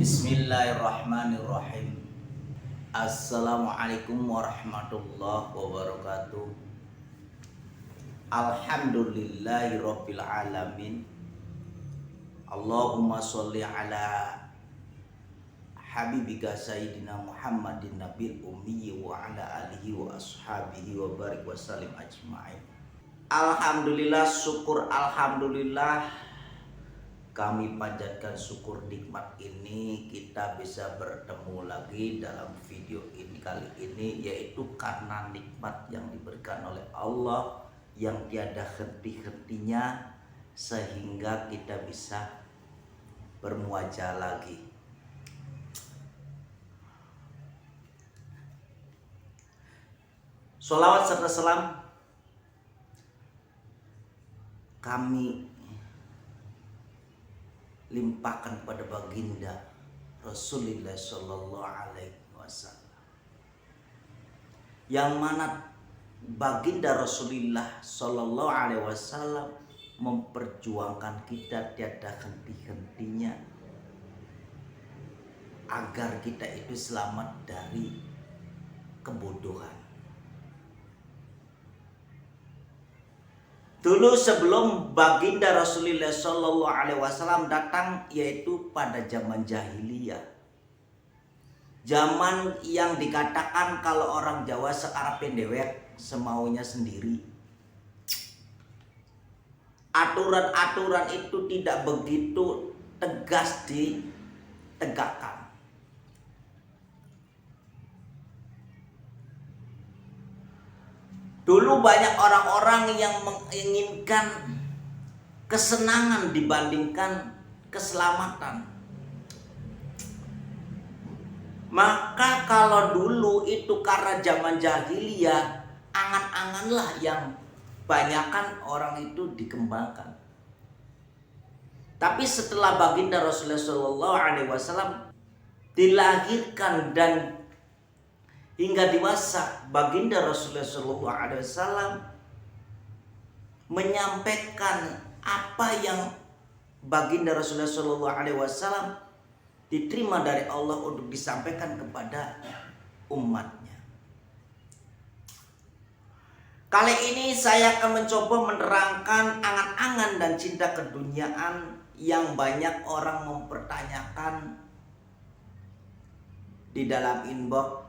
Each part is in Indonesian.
Bismillahirrahmanirrahim. Assalamualaikum warahmatullahi wabarakatuh. Alhamdulillahirabbil alamin. Allahumma sholli ala habibika sayyidina Muhammadin nabil ummi wa ala alihi wa ashabihi wa barik wa salim ajma'in. Alhamdulillah, syukur alhamdulillah. Kami panjatkan syukur nikmat ini kita bisa bertemu lagi dalam video ini kali ini, yaitu karena nikmat yang diberikan oleh Allah yang tiada henti-hentinya sehingga kita bisa bermuajah lagi. Sholawat serta salam kami limpahkan pada baginda Rasulullah Shallallahu Alaihi Wasallam, yang mana baginda Rasulullah Shallallahu Alaihi Wasallam memperjuangkan kita tiada henti-hentinya agar kita itu selamat dari kebodohan. Dulu sebelum baginda Rasulullah Shallallahu Alaihi Wasallam datang, yaitu pada zaman jahiliyah, zaman yang dikatakan kalau orang Jawa sekarape dewek semaunya sendiri. Aturan-aturan itu tidak begitu tegas ditegakkan. Dulu banyak orang-orang yang menginginkan kesenangan dibandingkan keselamatan. Maka kalau dulu itu karena zaman jahiliyah, angan-anganlah yang banyakan orang itu dikembangkan. Tapi setelah baginda Rasulullah SAW dilahirkan dan hingga dewasa, baginda Rasulullah SAW menyampaikan apa yang baginda Rasulullah SAW diterima dari Allah untuk disampaikan kepada umatnya. Kali ini saya akan mencoba menerangkan angan-angan dan cinta keduniaan yang banyak orang mempertanyakan di dalam inbox.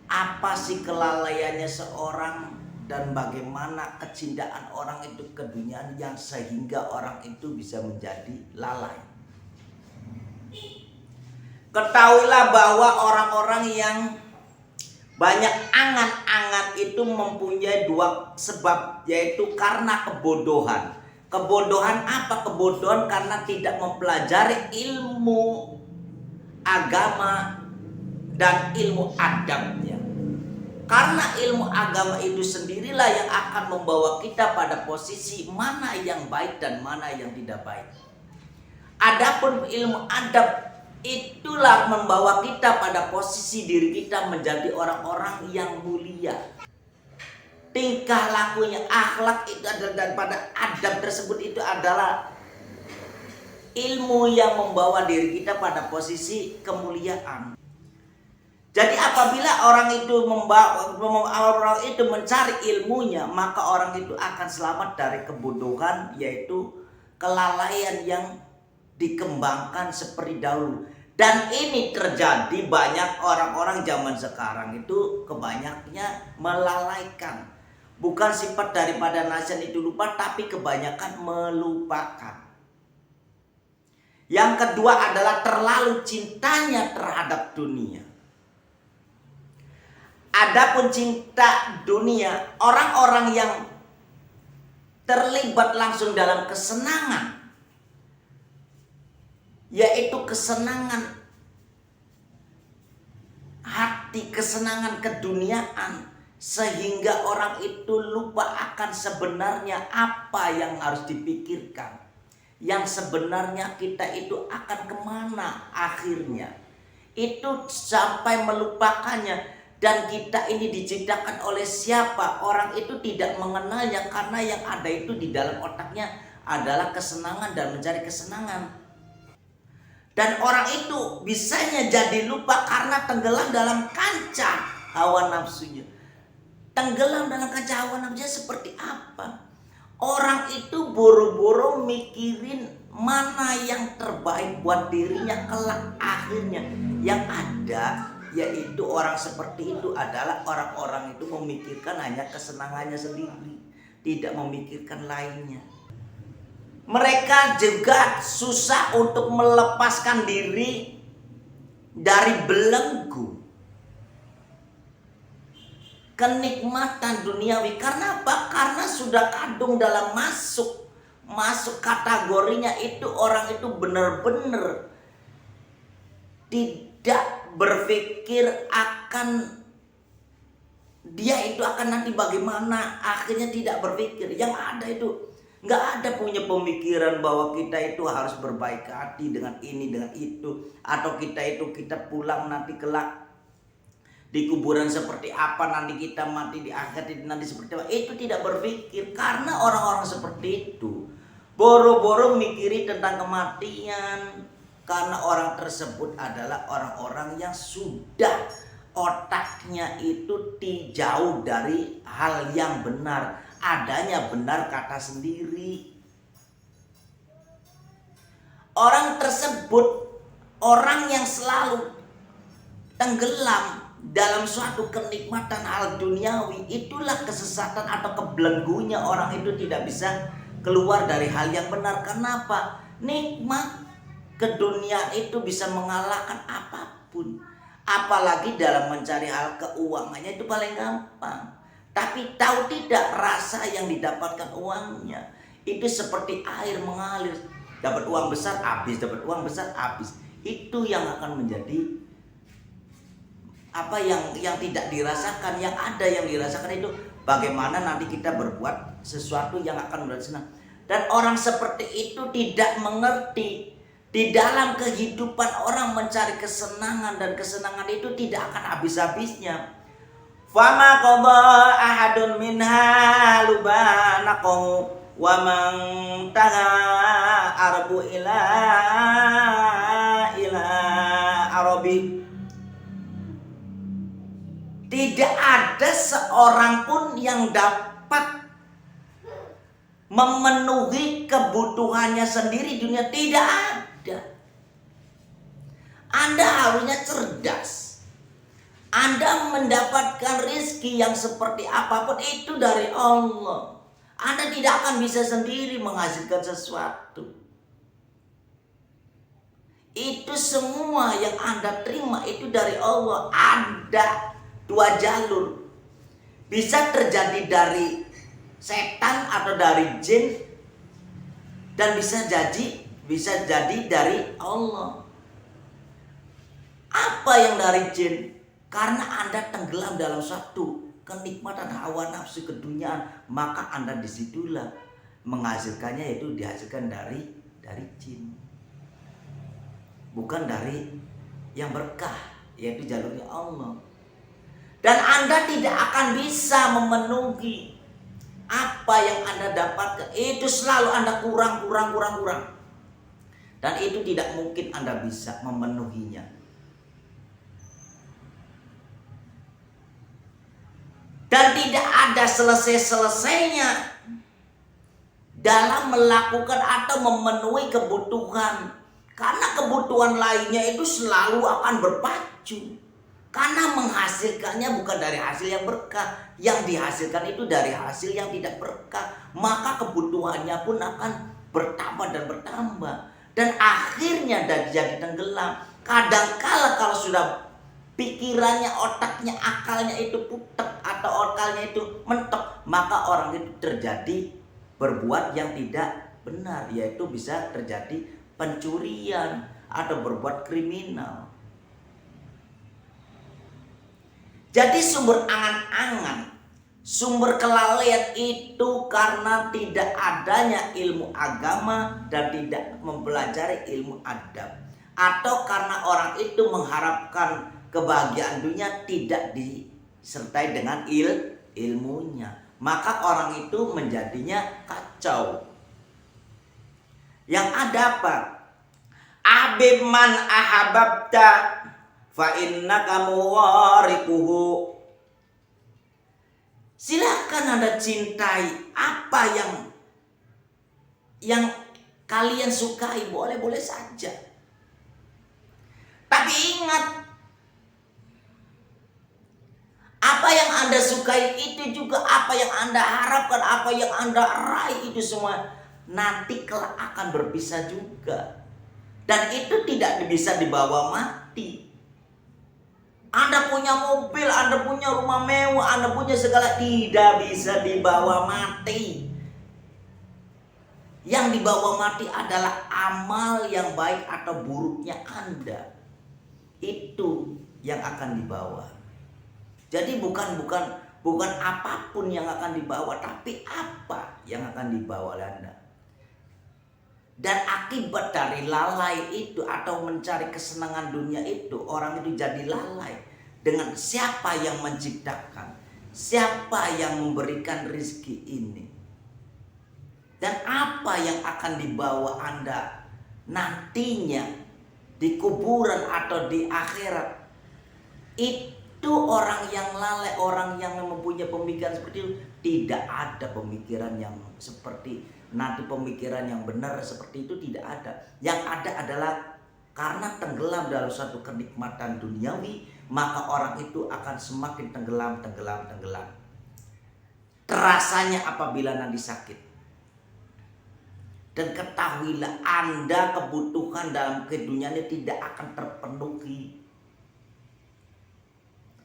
Apa sih kelalaiannya seorang dan bagaimana kecintaan orang itu ke dunia yang sehingga orang itu bisa menjadi lalai? Ketahuilah bahwa orang-orang yang banyak angan-angan itu mempunyai dua sebab, yaitu karena kebodohan. Kebodohan apa? Kebodohan karena tidak mempelajari ilmu agama dan ilmu adabnya. Karena ilmu agama itu sendirilah yang akan membawa kita pada posisi mana yang baik dan mana yang tidak baik. Adapun ilmu adab itulah membawa kita pada posisi diri kita menjadi orang-orang yang mulia. Tingkah lakunya, akhlak itu adalah, dan pada adab tersebut itu adalah ilmu yang membawa diri kita pada posisi kemuliaan. Jadi apabila orang itu mencari ilmunya, maka orang itu akan selamat dari kebodohan, yaitu kelalaian yang dikembangkan seperti dahulu. Dan ini terjadi, banyak orang-orang zaman sekarang itu kebanyakannya melalaikan. Bukan sifat daripada nasihat itu lupa, tapi kebanyakan melupakan. Yang kedua adalah terlalu cintanya terhadap dunia. Adapun cinta dunia, orang-orang yang terlibat langsung dalam kesenangan, yaitu kesenangan hati, kesenangan keduniaan, sehingga orang itu lupa akan sebenarnya apa yang harus dipikirkan, yang sebenarnya kita itu akan kemana akhirnya. Itu sampai melupakannya. Dan kita ini diciptakan oleh siapa? Orang itu tidak mengenalnya karena yang ada itu di dalam otaknya adalah kesenangan dan mencari kesenangan. Dan orang itu bisanya jadi lupa karena tenggelam dalam kancah hawa nafsunya. Tenggelam dalam kancah hawa nafsunya seperti apa? Orang itu boro-boro mikirin mana yang terbaik buat dirinya kelak akhirnya. Yang ada yaitu orang seperti itu adalah orang-orang itu memikirkan hanya kesenangannya sendiri, tidak memikirkan lainnya. Mereka juga susah untuk melepaskan diri dari belenggu kenikmatan duniawi. Karena apa? Karena sudah kadung dalam masuk kategorinya itu, orang itu benar-benar tidak berpikir akan dia itu akan nanti bagaimana, akhirnya tidak berpikir. Yang ada itu nggak ada punya pemikiran bahwa kita itu harus berbaik hati dengan ini dengan itu, atau kita pulang nanti kelak di kuburan seperti apa, nanti kita mati di akhirat nanti seperti apa. Itu tidak berpikir. Karena orang-orang seperti itu boro-boro mikiri tentang kematian. Karena orang tersebut adalah orang-orang yang sudah otaknya itu jauh dari hal yang benar. Adanya benar kata sendiri. Orang tersebut orang yang selalu tenggelam dalam suatu kenikmatan hal duniawi. Itulah kesesatan atau kebelenggunya orang itu tidak bisa keluar dari hal yang benar. Kenapa? Nikmat keduniaan itu bisa mengalahkan apapun. Apalagi dalam mencari hal keuangannya itu paling gampang. Tapi tahu tidak, rasa yang didapatkan uangnya itu seperti air mengalir. Dapat uang besar habis, dapat uang besar habis. Itu yang akan menjadi apa yang tidak dirasakan. Yang ada yang dirasakan itu bagaimana nanti kita berbuat sesuatu yang akan membuat senang. Dan orang seperti itu tidak mengerti di dalam kehidupan orang mencari kesenangan, dan kesenangan itu tidak akan habis-habisnya. Fama qada ahadun minha lubanaqahu wa man taha arbu ila arabi. Tidak ada seorang pun yang dapat memenuhi kebutuhannya sendiri dunia, tidak ada. Anda harusnya cerdas. Anda mendapatkan rezeki yang seperti apapun itu dari Allah. Anda tidak akan bisa sendiri menghasilkan sesuatu. Itu semua yang Anda terima itu dari Allah. Ada dua jalur. Bisa terjadi dari setan atau dari jin, dan bisa jadi dari Allah. Apa yang dari jin? Karena Anda tenggelam dalam suatu kenikmatan hawa nafsu keduniaan, maka Anda disitulah menghasilkannya, yaitu dihasilkan dari jin, bukan dari yang berkah, yaitu jalurnya Allah. Dan Anda tidak akan bisa memenuhi apa yang Anda dapatkan. Itu selalu Anda kurang. Dan itu tidak mungkin Anda bisa memenuhinya. Dan tidak ada selesai-selesainya dalam melakukan atau memenuhi kebutuhan. Karena kebutuhan lainnya itu selalu akan berpacu. Karena menghasilkannya bukan dari hasil yang berkah. Yang dihasilkan itu dari hasil yang tidak berkah. Maka kebutuhannya pun akan bertambah dan bertambah. Dan akhirnya jadi tenggelam. Kadangkala kalau sudah pikirannya, otaknya, akalnya itu putek atau akalnya itu mentok, maka orang itu terjadi berbuat yang tidak benar, yaitu bisa terjadi pencurian atau berbuat kriminal. Jadi sumber angan-angan, sumber kelalaian itu karena tidak adanya ilmu agama dan tidak mempelajari ilmu adab, atau karena orang itu mengharapkan kebahagiaan dunia tidak disertai dengan ilmunya, maka orang itu menjadinya kacau. Yang ada apa? Ahbib man ahabbta fa innaka muwarikuhu. Silakan Anda cintai apa yang kalian sukai, boleh-boleh saja. Tapi ingat, apa yang Anda sukai itu juga apa yang Anda harapkan, apa yang Anda raih itu semua nanti kelak akan berpisah juga. Dan itu tidak bisa dibawa mati. Anda punya mobil, Anda punya rumah mewah, Anda punya segala, tidak bisa dibawa mati. Yang dibawa mati adalah amal yang baik atau buruknya Anda. Itu yang akan dibawa. Jadi bukan apapun yang akan dibawa, tapi apa yang akan dibawa oleh Anda. Dan akibat dari lalai itu atau mencari kesenangan dunia itu, orang itu jadi lalai dengan siapa yang menciptakan, siapa yang memberikan rezeki ini. Dan apa yang akan dibawa Anda nantinya di kuburan atau di akhirat. Itu orang yang lalai, orang yang mempunyai pemikiran seperti itu. Tidak ada pemikiran yang seperti nanti, pemikiran yang benar seperti itu tidak ada. Yang ada adalah karena tenggelam dalam suatu kenikmatan duniawi, maka orang itu akan semakin tenggelam. Terasanya apabila nanti sakit. Dan ketahuilah Anda kebutuhan dalam kehidupan ini tidak akan terpenuhi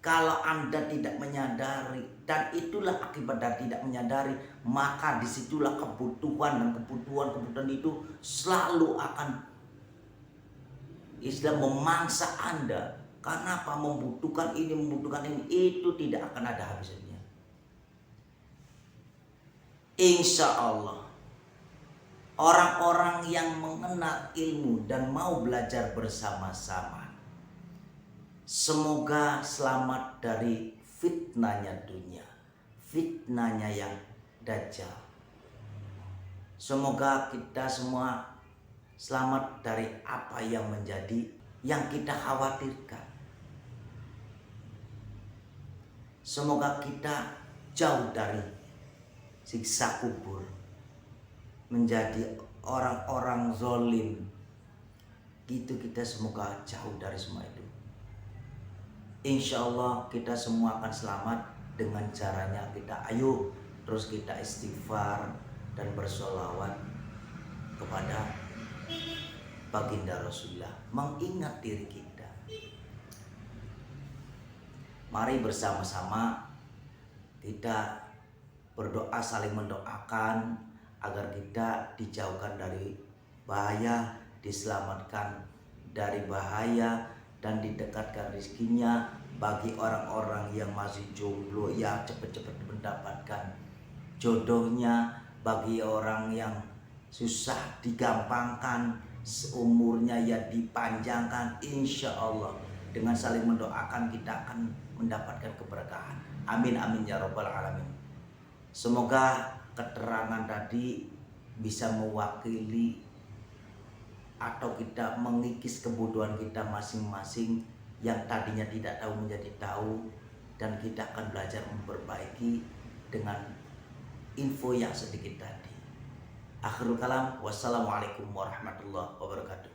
kalau Anda tidak menyadari. Dan itulah akibat dari tidak menyadari, maka disitulah kebutuhan dan kebutuhan itu selalu akan memangsa Anda. Karena apa? Membutuhkan ini, itu tidak akan ada habisnya. Insya Allah orang-orang yang mengenal ilmu dan mau belajar bersama-sama, semoga selamat dari fitnahnya dunia, fitnahnya yang dajjal. Semoga kita semua selamat dari apa yang menjadi yang kita khawatirkan. Semoga kita jauh dari siksa kubur, menjadi orang-orang zolim. Gitu, kita semoga jauh dari semua itu. Insya Allah kita semua akan selamat dengan caranya kita ayo terus kita istighfar dan bersolawat kepada baginda Rasulullah, mengingat diri kita. Mari bersama-sama kita berdoa, saling mendoakan agar kita dijauhkan dari bahaya, diselamatkan dari bahaya, dan didekatkan rezekinya. Bagi orang-orang yang masih jomblo, ya cepat-cepat mendapatkan jodohnya. Bagi orang yang susah, digampangkan seumurnya, ya dipanjangkan. Insya Allah dengan saling mendoakan kita akan mendapatkan keberkahan. Amin amin ya rabbal alamin. Semoga keterangan tadi bisa mewakili atau kita mengikis kebutuhan kita masing-masing yang tadinya tidak tahu menjadi tahu, dan kita akan belajar memperbaiki dengan info yang sedikit tadi. Akhirul kalam, wassalamualaikum warahmatullahi wabarakatuh.